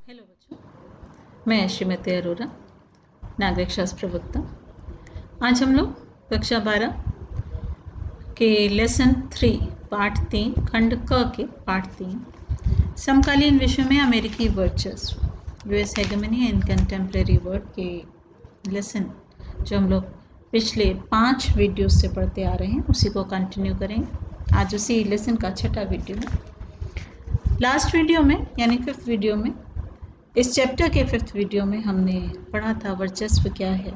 Hello बच्चों, मैं श्रीमती अरोरा, नागरिक शास्त्र प्रवक्ता। आज हम लोग कक्षा 12 के लेसन 3 पाठ 3 खंड क के पाठ 3 समकालीन विश्व में अमेरिकी वर्चस्व यूएस हेगेमनी एंड कंटेम्प्रेरी वर्ल्ड के लेसन जो हम लोग पिछले 5 वीडियो से पढ़ते आ रहे हैं उसी को कंटिन्यू करेंगे। आज उसी लेसन का छठा वीडियो है। लास्ट वीडियो में यानी 5th वीडियो में, इस चैप्टर के 5th वीडियो में हमने पढ़ा था वर्चस्व क्या है,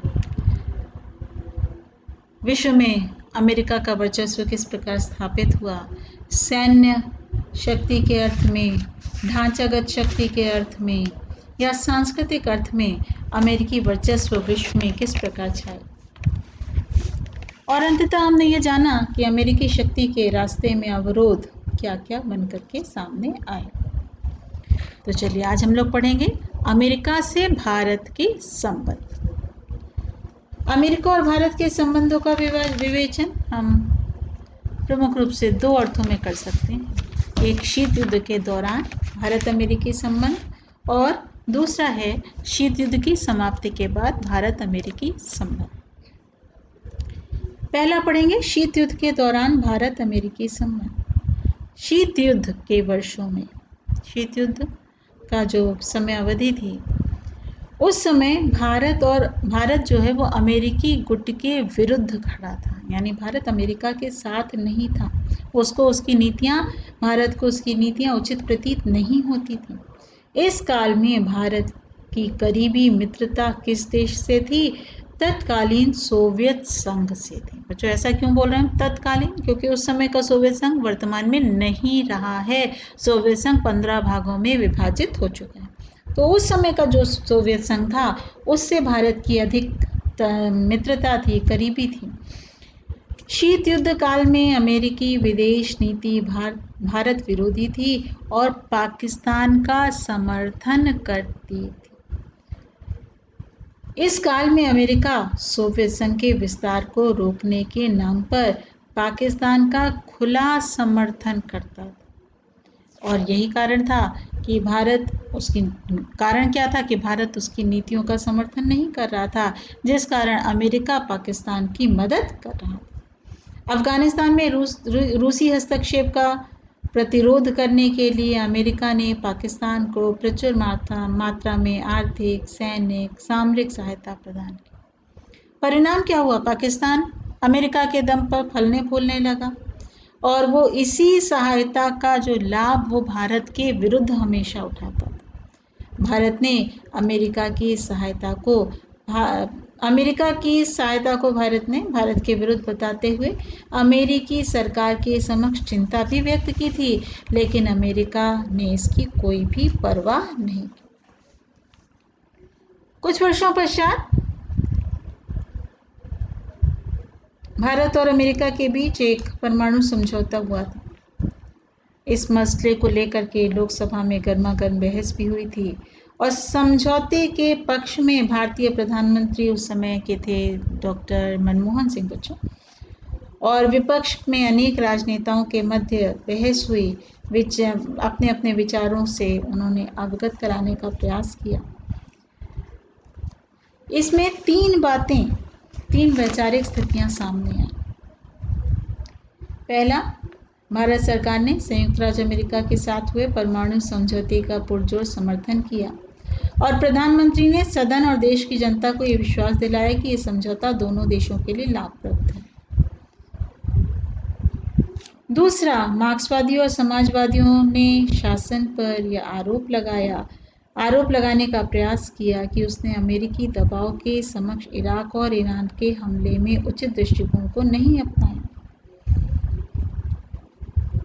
विश्व में अमेरिका का वर्चस्व किस प्रकार स्थापित हुआ, सैन्य शक्ति के अर्थ में, ढांचागत शक्ति के अर्थ में या सांस्कृतिक अर्थ में अमेरिकी वर्चस्व विश्व में किस प्रकार छाया। और अंततः हमने ये जाना कि अमेरिकी शक्ति के रास्ते में अवरोध क्या क्या बनकर के सामने आए। तो चलिए आज हम लोग पढ़ेंगे अमेरिका से भारत के संबंध। अमेरिका और भारत के संबंधों का विवेचन हम प्रमुख रूप से 2 अर्थों में कर सकते हैं। एक शीत युद्ध के दौरान भारत अमेरिकी संबंध और दूसरा है शीत युद्ध की समाप्ति के बाद भारत अमेरिकी संबंध। पहला पढ़ेंगे शीत युद्ध के दौरान भारत अमेरिकी संबंध। शीत युद्ध के वर्षों में, शीत युद्ध का जो समय अवधि थी उस समय भारत जो है वो अमेरिकी गुट के विरुद्ध खड़ा था, यानी भारत अमेरिका के साथ नहीं था। भारत को उसकी नीतियां उचित प्रतीत नहीं होती थी। इस काल में भारत की करीबी मित्रता किस देश से थी? तत्कालीन सोवियत संघ से थी। बच्चों ऐसा क्यों बोल रहे हैं तत्कालीन? क्योंकि उस समय का सोवियत संघ वर्तमान में नहीं रहा है। सोवियत संघ 15 भागों में विभाजित हो चुका है। तो उस समय का जो सोवियत संघ था उससे भारत की अधिक मित्रता थी, करीबी थी। शीत युद्ध काल में अमेरिकी विदेश नीति भारत विरोधी थी और पाकिस्तान का समर्थन करती थी। इस काल में अमेरिका सोवियत संघ के विस्तार को रोकने के नाम पर पाकिस्तान का खुला समर्थन करता था और यही कारण था कि भारत उसकी नीतियों का समर्थन नहीं कर रहा था, जिस कारण अमेरिका पाकिस्तान की मदद कर रहा था। अफगानिस्तान में रूसी हस्तक्षेप का प्रतिरोध करने के लिए अमेरिका ने पाकिस्तान को प्रचुर मात्रा में आर्थिक, सैनिक, सामरिक सहायता प्रदान की। परिणाम क्या हुआ? पाकिस्तान अमेरिका के दम पर फलने फूलने लगा और वो इसी सहायता का जो लाभ वो भारत के विरुद्ध हमेशा उठाता था। भारत ने अमेरिका की सहायता को भारत के विरुद्ध बताते हुए अमेरिकी सरकार के समक्ष चिंता भी व्यक्त की थी, लेकिन अमेरिका ने इसकी कोई भी परवाह नहीं की। कुछ वर्षों पश्चात भारत और अमेरिका के बीच एक परमाणु समझौता हुआ था। इस मसले को लेकर के लोकसभा में गर्मागर्म बहस भी हुई थी और समझौते के पक्ष में भारतीय प्रधानमंत्री उस समय के थे डॉक्टर मनमोहन सिंह बच्चों, और विपक्ष में अनेक राजनेताओं के मध्य बहस हुई। अपने अपने विचारों से उन्होंने अवगत कराने का प्रयास किया। इसमें 3 वैचारिक स्थितियां सामने आई। पहला, भारत सरकार ने संयुक्त राज्य अमेरिका के साथ हुए परमाणु समझौते का पुरजोर समर्थन किया और प्रधानमंत्री ने सदन और देश की जनता को ये विश्वास दिलाया कि ये समझौता दोनों देशों के लिए लाभप्रद है। दूसरा, मार्क्सवादियों और समाजवादियों ने शासन पर यह आरोप लगाने का प्रयास किया कि उसने अमेरिकी दबाव के समक्ष इराक और ईरान के हमले में उचित दृष्टिकोण को नहीं अपनाया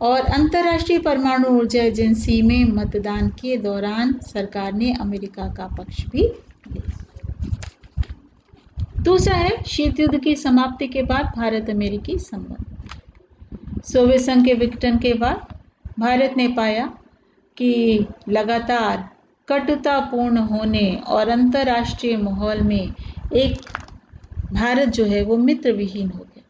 और अंतर्राष्ट्रीय परमाणु ऊर्जा एजेंसी में मतदान के दौरान सरकार ने अमेरिका का पक्ष भी लिया। दूसरा है शीत युद्ध की समाप्ति के बाद भारत अमेरिकी संबंध। सोवियत संघ के विघटन के बाद भारत ने पाया कि लगातार कटुतापूर्ण होने और अंतर्राष्ट्रीय माहौल में एक भारत जो है वो मित्र विहीन हो गया।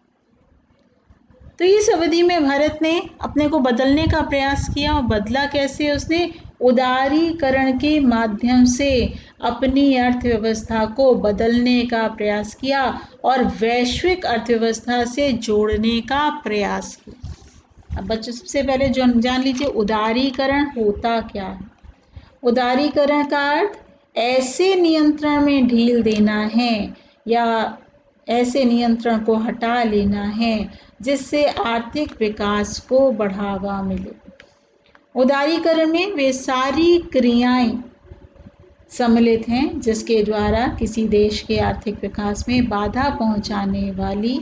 तो इस अवधि में भारत ने अपने को बदलने का प्रयास किया और बदला कैसे? उसने उदारीकरण के माध्यम से अपनी अर्थव्यवस्था को बदलने का प्रयास किया और वैश्विक अर्थव्यवस्था से जोड़ने का प्रयास किया। अब बच्चों सबसे पहले जान लीजिए उदारीकरण होता क्या है। उदारीकरण का अर्थ ऐसे नियंत्रण में ढील देना है या ऐसे नियंत्रण को हटा लेना है जिससे आर्थिक विकास को बढ़ावा मिले। उदारीकरण में वे सारी क्रियाएं सम्मिलित हैं जिसके द्वारा किसी देश के आर्थिक विकास में बाधा पहुंचाने वाली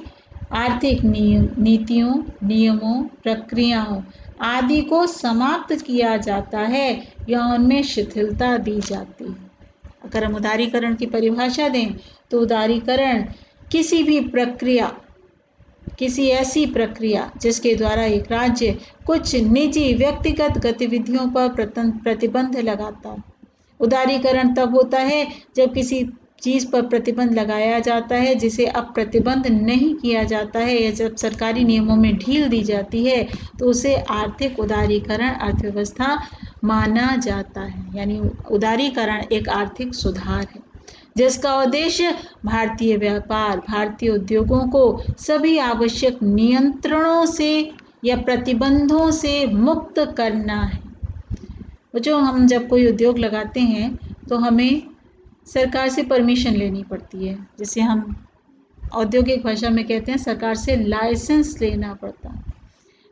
आर्थिक नीतियों, नियमों, प्रक्रियाओं आदि को समाप्त किया जाता है या उनमें शिथिलता दी जाती है। अगर हम उदारीकरण की परिभाषा दें तो उदारीकरण किसी भी प्रक्रिया, किसी ऐसी प्रक्रिया जिसके द्वारा एक राज्य कुछ निजी व्यक्तिगत गतिविधियों पर प्रतिबंध लगाता है। उदारीकरण तब होता है जब किसी चीज़ पर प्रतिबंध लगाया जाता है जिसे अब प्रतिबंध नहीं किया जाता है या जब सरकारी नियमों में ढील दी जाती है तो उसे आर्थिक उदारीकरण अर्थव्यवस्था माना जाता है। यानी उदारीकरण एक आर्थिक सुधार है जिसका उद्देश्य भारतीय व्यापार, भारतीय उद्योगों को सभी आवश्यक नियंत्रणों से या प्रतिबंधों से मुक्त करना है। जो हम जब कोई उद्योग लगाते हैं तो हमें सरकार से परमिशन लेनी पड़ती है, जिसे हम औद्योगिक भाषा में कहते हैं सरकार से लाइसेंस लेना पड़ता है।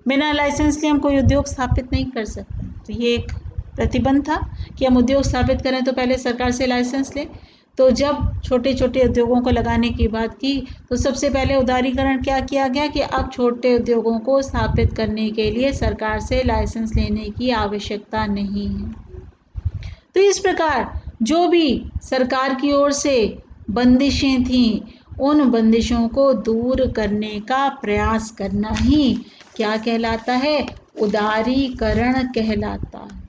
बिना लाइसेंस लिए हम कोई उद्योग स्थापित नहीं कर सकते। तो ये एक प्रतिबंध था कि हम उद्योग स्थापित करें तो पहले सरकार से लाइसेंस लें। तो जब छोटे छोटे उद्योगों को लगाने की बात की तो सबसे पहले उदारीकरण क्या किया गया कि अब छोटे उद्योगों को स्थापित करने के लिए सरकार से लाइसेंस लेने की आवश्यकता नहीं है। तो इस प्रकार जो भी सरकार की ओर से बंदिशें थीं उन बंदिशों को दूर करने का प्रयास करना ही क्या कहलाता है? उदारीकरण कहलाता है।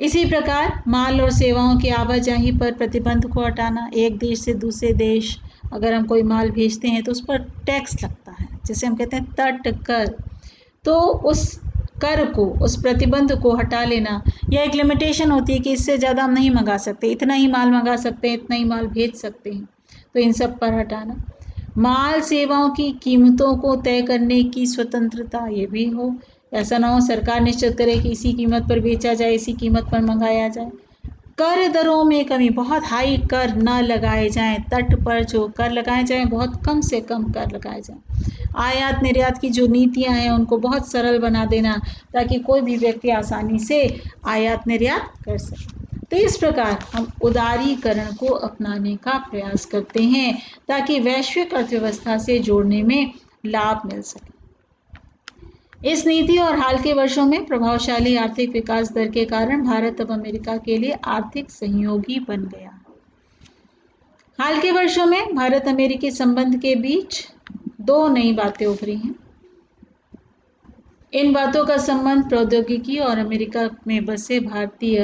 इसी प्रकार माल और सेवाओं की आवाजाही पर प्रतिबंध को हटाना। एक देश से दूसरे देश अगर हम कोई माल भेजते हैं तो उस पर टैक्स लगता है जिसे हम कहते हैं तट कर। तो उस कर को, उस प्रतिबंध को हटा लेना या एक लिमिटेशन होती है कि इससे ज़्यादा हम नहीं मंगा सकते, इतना ही माल मंगा सकते हैं, इतना ही माल भेज सकते हैं, तो इन सब पर हटाना। माल सेवाओं की कीमतों को तय करने की स्वतंत्रता, ये भी हो। ऐसा ना हो सरकार निश्चित करे कि इसी कीमत पर बेचा जाए, इसी कीमत पर मंगाया जाए। कर दरों में कमी, बहुत हाई कर न लगाए जाएं। तट पर जो कर लगाए जाएं बहुत कम से कम कर लगाए जाएं। आयात निर्यात की जो नीतियां हैं उनको बहुत सरल बना देना ताकि कोई भी व्यक्ति आसानी से आयात निर्यात कर सके। तो इस प्रकार हम उदारीकरण को अपनाने का प्रयास करते हैं ताकि वैश्विक अर्थव्यवस्था से जोड़ने में लाभ मिल सके। इस नीति और हाल के वर्षों में प्रभावशाली आर्थिक विकास दर के कारण भारत अब अमेरिका के लिए आर्थिक सहयोगी बन गया। हाल के वर्षों में भारत अमेरिकी संबंध के बीच दो नई बातें उभरी हैं। इन बातों का संबंध प्रौद्योगिकी और अमेरिका में बसे भारतीय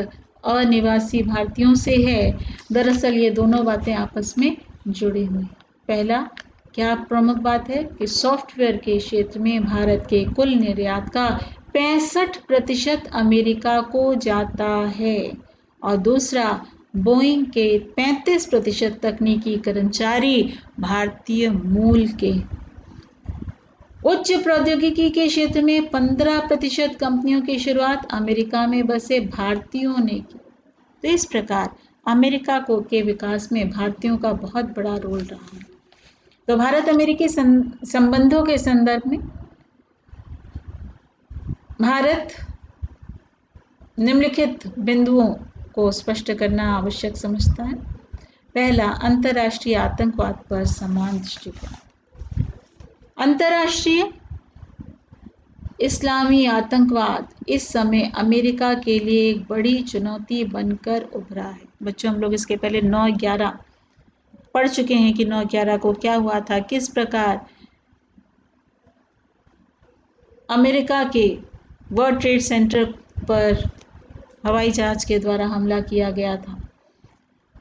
अनिवासी भारतीयों से है। दरअसल ये दोनों बातें आपस में जुड़ी हुई हैं। पहला क्या प्रमुख बात है कि सॉफ्टवेयर के क्षेत्र में भारत के कुल निर्यात का 65% अमेरिका को जाता है और दूसरा बोइंग के 35% तकनीकी कर्मचारी भारतीय मूल के। उच्च प्रौद्योगिकी के क्षेत्र में 15% कंपनियों की शुरुआत अमेरिका में बसे भारतीयों ने की। तो इस प्रकार अमेरिका के विकास में भारतीयों का बहुत बड़ा रोल रहा है। तो भारत अमेरिकी संबंधों के संदर्भ में भारत निम्नलिखित बिंदुओं को स्पष्ट करना आवश्यक समझता है। पहला, अंतर्राष्ट्रीय आतंकवाद पर समान दृष्टिकोण। अंतर्राष्ट्रीय इस्लामी आतंकवाद इस समय अमेरिका के लिए एक बड़ी चुनौती बनकर उभरा है। बच्चों हम लोग इसके पहले 9/11 पढ़ चुके हैं कि 9/11 को क्या हुआ था, किस प्रकार अमेरिका के वर्ल्ड ट्रेड सेंटर पर हवाई जहाज के द्वारा हमला किया गया था।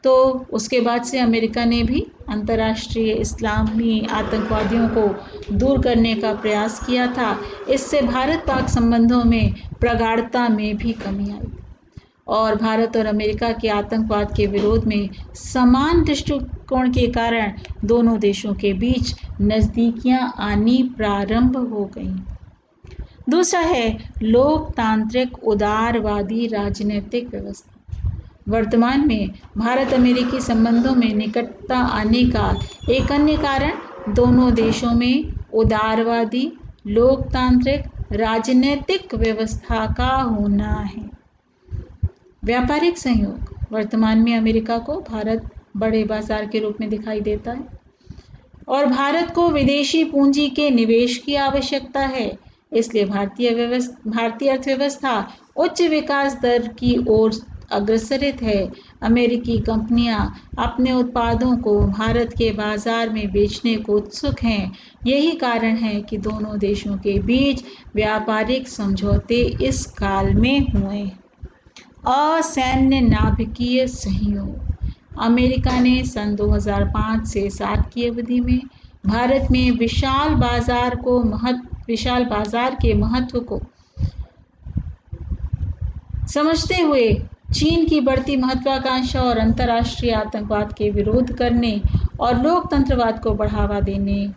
तो उसके बाद से अमेरिका ने भी अंतर्राष्ट्रीय इस्लामी आतंकवादियों को दूर करने का प्रयास किया था। इससे भारत पाक संबंधों में प्रगाढ़ता में भी कमी आई। और भारत और अमेरिका के आतंकवाद के विरोध में समान दृष्टिकोण के कारण दोनों देशों के बीच नज़दीकियां आनी प्रारंभ हो गईं। दूसरा है लोकतांत्रिक उदारवादी राजनीतिक व्यवस्था। वर्तमान में भारत अमेरिकी संबंधों में निकटता आने का एक अन्य कारण दोनों देशों में उदारवादी लोकतांत्रिक राजनीतिक व्यवस्था का होना है। व्यापारिक सहयोग। वर्तमान में अमेरिका को भारत बड़े बाजार के रूप में दिखाई देता है और भारत को विदेशी पूंजी के निवेश की आवश्यकता है। इसलिए भारतीय अर्थव्यवस्था उच्च विकास दर की ओर अग्रसरित है। अमेरिकी कंपनियां अपने उत्पादों को भारत के बाजार में बेचने को उत्सुक हैं। यही कारण है कि दोनों देशों के बीच व्यापारिक समझौते इस काल में हुए। असैन्य नाभिकीय सहयोग। अमेरिका ने सन 2005 से 7 की अवधि में भारत में विशाल बाजार के महत्व को समझते हुए चीन की बढ़ती महत्वाकांक्षा और अंतर्राष्ट्रीय आतंकवाद के विरोध करने और लोकतंत्रवाद को बढ़ावा देने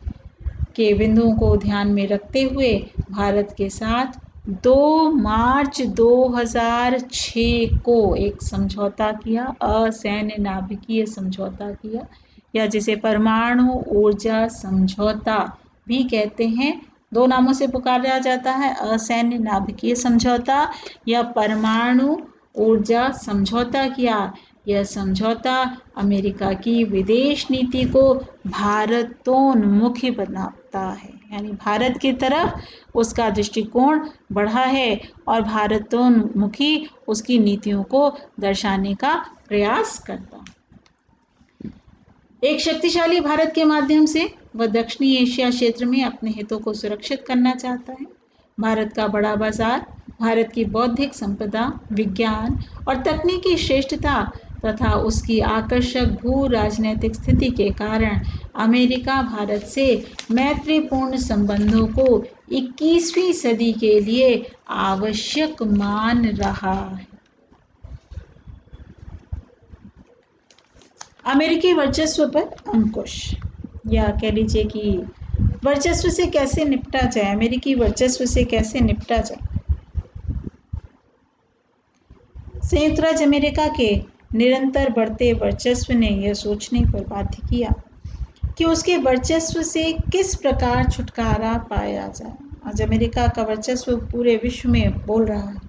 के बिंदुओं को ध्यान में रखते हुए भारत के साथ 2 मार्च 2006 को एक समझौता किया, असैन्य नाभिकीय समझौता किया, या जिसे परमाणु ऊर्जा समझौता भी कहते हैं। 2 नामों से पुकारा जाता है, असैन्य नाभिकीय समझौता या परमाणु ऊर्जा समझौता किया। यह समझौता अमेरिका की विदेश नीति को भारतोन्मुखी बनाता है, यानी भारत की तरफ उसका दृष्टिकोण बढ़ा है और भारतोन्मुखी उसकी नीतियों को दर्शाने का प्रयास करता है। एक शक्तिशाली भारत के माध्यम से वह दक्षिणी एशिया क्षेत्र में अपने हितों को सुरक्षित करना चाहता है। भारत का बड़ा बाजार, भारत की बौद्धिक संपदा, विज्ञान और तकनीकी श्रेष्ठता तथा उसकी आकर्षक भू राजनीतिक स्थिति के कारण अमेरिका भारत से मैत्रीपूर्ण संबंधों को 21वीं सदी के लिए आवश्यक मान रहा है। अमेरिकी वर्चस्व पर अंकुश, या कह लीजिए कि वर्चस्व से कैसे निपटा जाए, अमेरिकी वर्चस्व से कैसे निपटा जाए। संयुक्त राज्य अमेरिका के निरंतर बढ़ते वर्चस्व ने यह सोचने पर बाध्य किया कि उसके वर्चस्व से किस प्रकार छुटकारा पाया जाए। आज अमेरिका का वर्चस्व पूरे विश्व में बोल रहा है।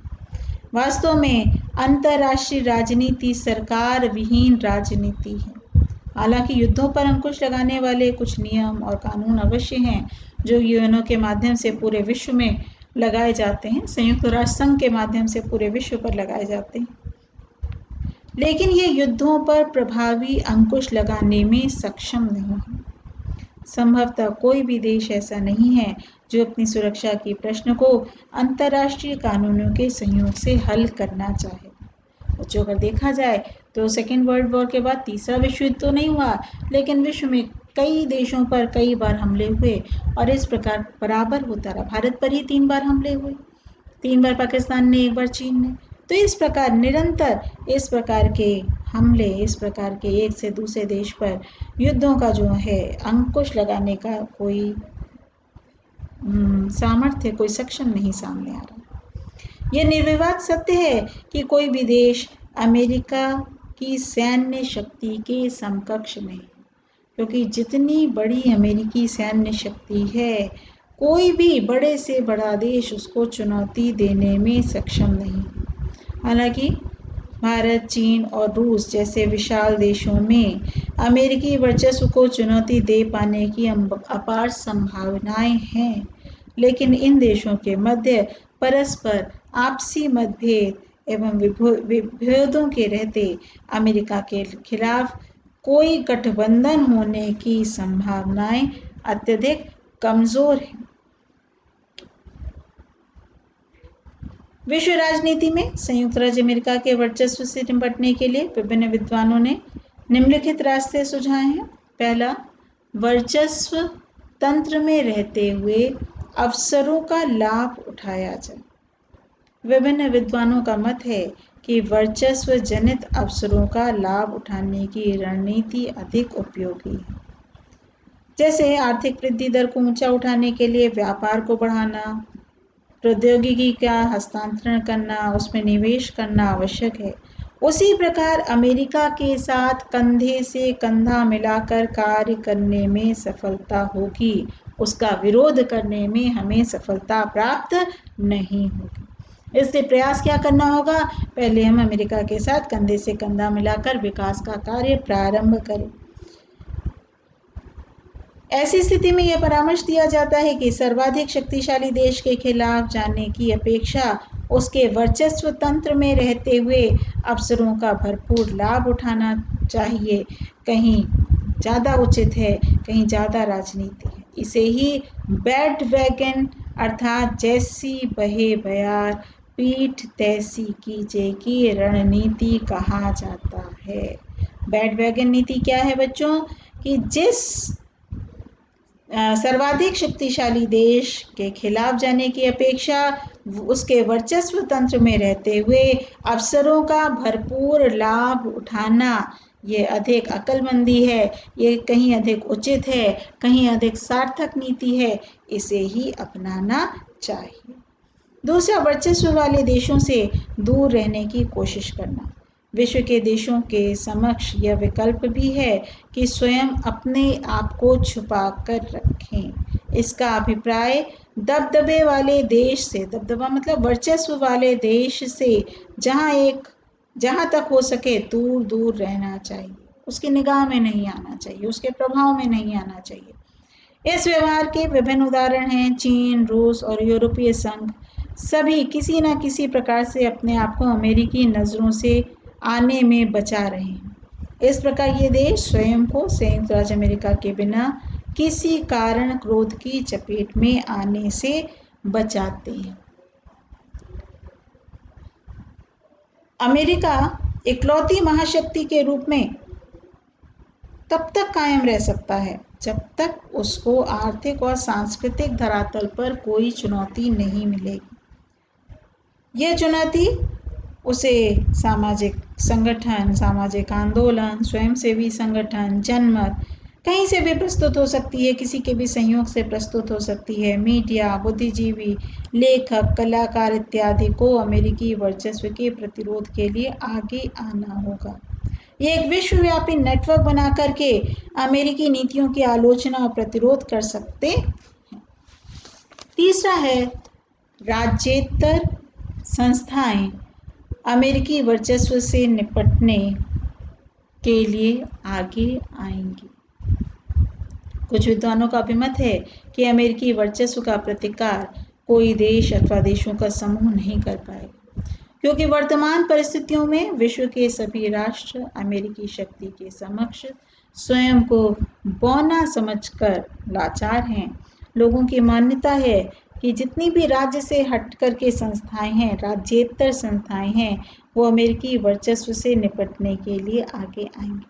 वास्तव में अंतर्राष्ट्रीय राजनीति सरकार विहीन राजनीति है। हालांकि युद्धों पर अंकुश लगाने वाले कुछ नियम और कानून अवश्य हैं जो यूएनओ के माध्यम से पूरे विश्व में लगाए जाते हैं, संयुक्त राष्ट्र संघ के माध्यम से पूरे विश्व पर लगाए जाते हैं, लेकिन ये युद्धों पर प्रभावी अंकुश लगाने में सक्षम नहीं है। संभवतः कोई भी देश ऐसा नहीं है जो अपनी सुरक्षा के प्रश्न को अंतर्राष्ट्रीय कानूनों के सहयोग से हल करना चाहे। और जो अगर देखा जाए तो सेकेंड वर्ल्ड वॉर के बाद तीसरा विश्व युद्ध तो नहीं हुआ, लेकिन विश्व में कई देशों पर कई बार हमले हुए और इस प्रकार बराबर होता रहा। भारत पर ही 3 बार हमले हुए, 3 बार पाकिस्तान ने, 1 बार चीन ने। तो इस प्रकार निरंतर इस प्रकार के हमले, इस प्रकार के एक से दूसरे देश पर युद्धों का जो है अंकुश लगाने का कोई सामर्थ्य, कोई सक्षम नहीं सामने आ रहा। यह निर्विवाद सत्य है कि कोई भी देश अमेरिका की सैन्य शक्ति के समकक्ष नहीं, क्योंकि जितनी बड़ी अमेरिकी सैन्य शक्ति है, कोई भी बड़े से बड़ा देश उसको चुनौती देने में सक्षम नहीं। हालांकि भारत, चीन और रूस जैसे विशाल देशों में अमेरिकी वर्चस्व को चुनौती दे पाने की अपार संभावनाएं हैं, लेकिन इन देशों के मध्य परस्पर आपसी मतभेद एवं विभेदों के रहते अमेरिका के खिलाफ कोई गठबंधन होने की संभावनाएं अत्यधिक कमजोर हैं। विश्व राजनीति में संयुक्त राज्य अमेरिका के वर्चस्व से निपटने के लिए विभिन्न विद्वानों ने निम्नलिखित रास्ते सुझाए हैं। पहला, वर्चस्व तंत्र में रहते हुए अवसरों का लाभ उठाया जाए। विभिन्न विद्वानों का मत है कि वर्चस्व जनित अवसरों का लाभ उठाने की रणनीति अधिक उपयोगी है। जैसे आर्थिक वृद्धि दर को ऊंचा उठाने के लिए व्यापार को बढ़ाना, प्रौद्योगिकी का हस्तांतरण करना, उसमें निवेश करना आवश्यक है। उसी प्रकार अमेरिका के साथ कंधे से कंधा मिलाकर कार्य करने में सफलता होगी, उसका विरोध करने में हमें सफलता प्राप्त नहीं होगी। इसलिए प्रयास क्या करना होगा? पहले हम अमेरिका के साथ कंधे से कंधा मिलाकर विकास का कार्य प्रारंभ करें। ऐसी स्थिति में यह परामर्श दिया जाता है कि सर्वाधिक शक्तिशाली देश के खिलाफ जाने की अपेक्षा उसके वर्चस्व तंत्र में रहते हुए अवसरों का भरपूर लाभ उठाना चाहिए, कहीं ज़्यादा उचित है, कहीं ज़्यादा राजनीति है। इसे ही बैंडवैगन अर्थात जैसी बहे बयार पीठ तैसी कीजे की रणनीति कहा जाता है। बैंडवैगन नीति क्या है बच्चों? कि जिस सर्वाधिक शक्तिशाली देश के खिलाफ जाने की अपेक्षा उसके वर्चस्व तंत्र में रहते हुए अवसरों का भरपूर लाभ उठाना ये अधिक अक्लमंदी है, ये कहीं अधिक उचित है, कहीं अधिक सार्थक नीति है, इसे ही अपनाना चाहिए। दूसरा, वर्चस्व वाले देशों से दूर रहने की कोशिश करना। विश्व के देशों के समक्ष यह विकल्प भी है कि स्वयं अपने आप को छुपा कर रखें। इसका अभिप्राय दबदबे वाले देश से, दबदबा मतलब वर्चस्व वाले देश से जहाँ तक हो सके दूर दूर रहना चाहिए, उसकी निगाह में नहीं आना चाहिए, उसके प्रभाव में नहीं आना चाहिए। इस व्यवहार के विभिन्न उदाहरण हैं। चीन, रूस और यूरोपीय संघ सभी किसी न किसी प्रकार से अपने आप को अमेरिकी नज़रों से आने में बचा रहे हैं। इस प्रकार ये देश स्वयं को संयुक्त राज्य अमेरिका के बिना किसी कारण क्रोध की चपेट में आने से बचाते हैं। अमेरिका इकलौती महाशक्ति के रूप में तब तक कायम रह सकता है जब तक उसको आर्थिक और सांस्कृतिक धरातल पर कोई चुनौती नहीं मिलेगी। यह चुनौती उसे सामाजिक संगठन, सामाजिक आंदोलन, स्वयंसेवी संगठन, जनमत कहीं से भी प्रस्तुत हो सकती है, किसी के भी सहयोग से प्रस्तुत हो सकती है। मीडिया, बुद्धिजीवी, लेखक, कलाकार इत्यादि को अमेरिकी वर्चस्व के प्रतिरोध के लिए आगे आना होगा। ये एक विश्वव्यापी नेटवर्क बना करके अमेरिकी नीतियों की आलोचना और प्रतिरोध कर सकते हैं। तीसरा है, राज्येतर संस्थाएं अमेरिकी वर्चस्व से निपटने के लिए आगे आएंगी। कुछ विद्वानों का अभिमत है कि अमेरिकी वर्चस्व का प्रतिकार कोई देश अथवा देशों का समूह नहीं कर पाएगा, क्योंकि वर्तमान परिस्थितियों में विश्व के सभी राष्ट्र अमेरिकी शक्ति के समक्ष स्वयं को बौना समझकर लाचार हैं। लोगों की मान्यता है कि जितनी भी राज्य से हट कर के संस्थाएं हैं, राज्येतर संस्थाएं हैं, वो अमेरिकी वर्चस्व से निपटने के लिए आगे आएंगे।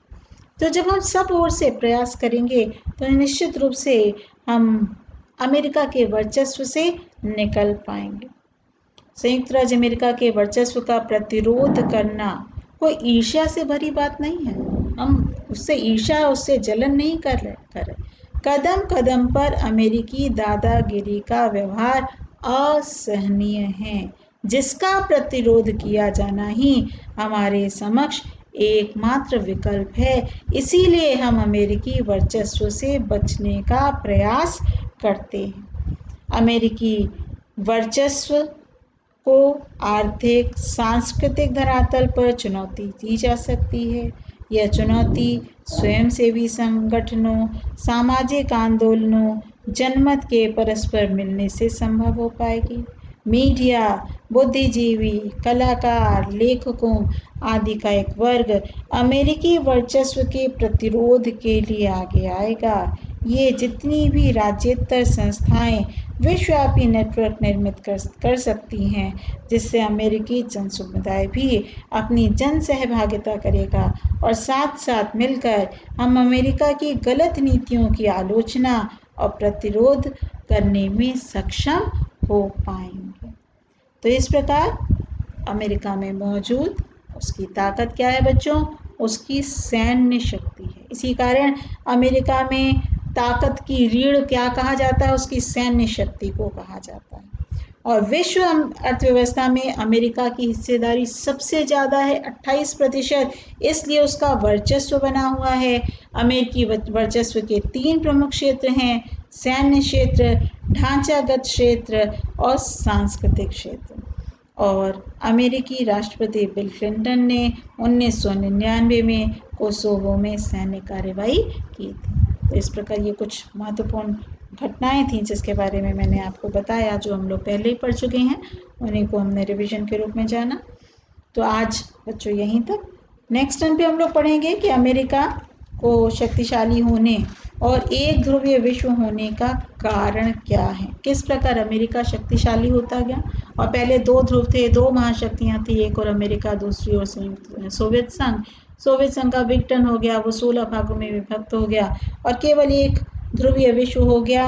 तो जब हम सब ओर से प्रयास करेंगे तो निश्चित रूप से हम अमेरिका के वर्चस्व से निकल पाएंगे। संयुक्त राज्य अमेरिका के वर्चस्व का प्रतिरोध करना कोई ईर्ष्या से भरी बात नहीं है। हम उससे ईर्ष्या, उससे जलन नहीं कर रहे। कदम कदम पर अमेरिकी दादागिरी का व्यवहार असहनीय है, जिसका प्रतिरोध किया जाना ही हमारे समक्ष एकमात्र विकल्प है। इसीलिए हम अमेरिकी वर्चस्व से बचने का प्रयास करते हैं। अमेरिकी वर्चस्व को आर्थिक, सांस्कृतिक धरातल पर चुनौती दी जा सकती है। यह चुनौती स्वयंसेवी संगठनों, सामाजिक आंदोलनों, जनमत के परस्पर मिलने से संभव हो पाएगी। मीडिया, बुद्धिजीवी, कलाकार, लेखकों आदि का एक वर्ग अमेरिकी वर्चस्व के प्रतिरोध के लिए आगे आएगा। ये जितनी भी राज्येतर संस्थाएं विश्वव्यापी नेटवर्क निर्मित कर सकती हैं, जिससे अमेरिकी जन समुदाय भी अपनी जन सहभागिता करेगा और साथ साथ मिलकर हम अमेरिका की गलत नीतियों की आलोचना और प्रतिरोध करने में सक्षम हो पाएंगे। तो इस प्रकार अमेरिका में मौजूद उसकी ताकत क्या है बच्चों? उसकी सैन्य शक्ति है। इसी कारण अमेरिका में ताकत की रीढ़ क्या कहा जाता है? उसकी सैन्य शक्ति को कहा जाता है। और विश्व अर्थव्यवस्था में अमेरिका की हिस्सेदारी सबसे ज़्यादा है, 28%। इसलिए उसका वर्चस्व बना हुआ है। अमेरिकी वर्चस्व के 3 प्रमुख क्षेत्र हैं: सैन्य क्षेत्र, ढांचागत क्षेत्र और सांस्कृतिक क्षेत्र। और अमेरिकी राष्ट्रपति बिल क्लिंटन ने 1999 में कोसोवो में सैन्य कार्रवाई की थी। तो इस प्रकार ये कुछ महत्वपूर्ण घटनाएं थीं जिसके बारे में मैंने आपको बताया, जो हम लोग पहले ही पढ़ चुके हैं, उन्हीं को हमने रिवीजन के रूप में जाना। तो आज बच्चों यहीं तक। नेक्स्ट टाइम पे हम लोग पढ़ेंगे कि अमेरिका को शक्तिशाली होने और एक ध्रुवीय विश्व होने का कारण क्या है, किस प्रकार अमेरिका शक्तिशाली होता गया। और पहले 2 ध्रुव थे, 2 महाशक्तियाँ थी, एक और अमेरिका, दूसरी ओर सोवियत संघ। सोवियत संघ का विघटन हो गया, वो 16 भागों में विभक्त हो गया और केवल एक ध्रुवीय विश्व हो गया,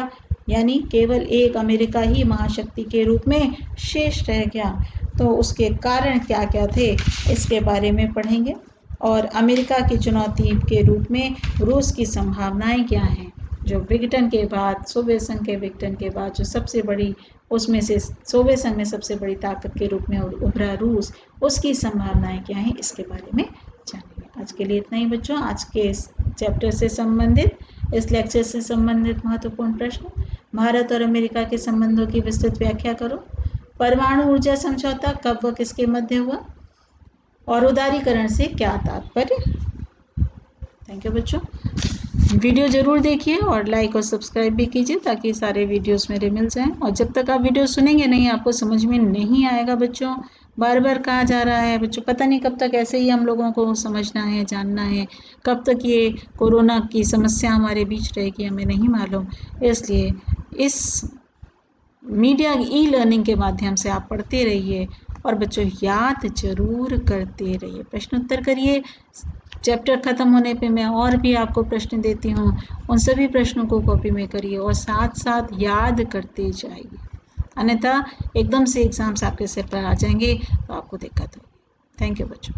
यानी केवल एक अमेरिका ही महाशक्ति के रूप में शेष रह गया। तो उसके कारण क्या क्या थे इसके बारे में पढ़ेंगे। और अमेरिका की चुनौती के रूप में रूस की संभावनाएं क्या हैं, जो विघटन के बाद, सोवियत संघ के विघटन के बाद जो सबसे बड़ी, उसमें से सोवियत संघ में सबसे बड़ी ताकत के रूप में उभरा रूस, उसकी संभावनाएं क्या हैं, इसके बारे में जानेंगे। आज के लिए इतना ही बच्चों। आज के इस चैप्टर से संबंधित, इस लेक्चर से संबंधित महत्वपूर्ण प्रश्न: भारत और अमेरिका के संबंधों की विस्तृत व्याख्या करो। परमाणु ऊर्जा समझौता कब व किसके मध्य हुआ? और उदारीकरण से क्या तात्पर्य? थैंक यू बच्चों। वीडियो ज़रूर देखिए और लाइक और सब्सक्राइब भी कीजिए ताकि सारे वीडियोस मेरे मिल जाएं। और जब तक आप वीडियो सुनेंगे नहीं, आपको समझ में नहीं आएगा बच्चों। बार बार कहा जा रहा है बच्चों, पता नहीं कब तक ऐसे ही हम लोगों को समझना है, जानना है, कब तक ये कोरोना की समस्या हमारे बीच रहेगी, हमें नहीं मालूम। इसलिए इस मीडिया ई लर्निंग के माध्यम से आप पढ़ते रहिए और बच्चों याद जरूर करते रहिए, प्रश्न उत्तर करिए। चैप्टर ख़त्म होने पे मैं और भी आपको प्रश्न देती हूँ, उन सभी प्रश्नों को कॉपी में करिए और साथ साथ याद करते जाइए, अन्यथा एकदम से एग्ज़ाम्स आपके सिर पर आ जाएंगे तो आपको दिक्कत होगी। थैंक यू बच्चों।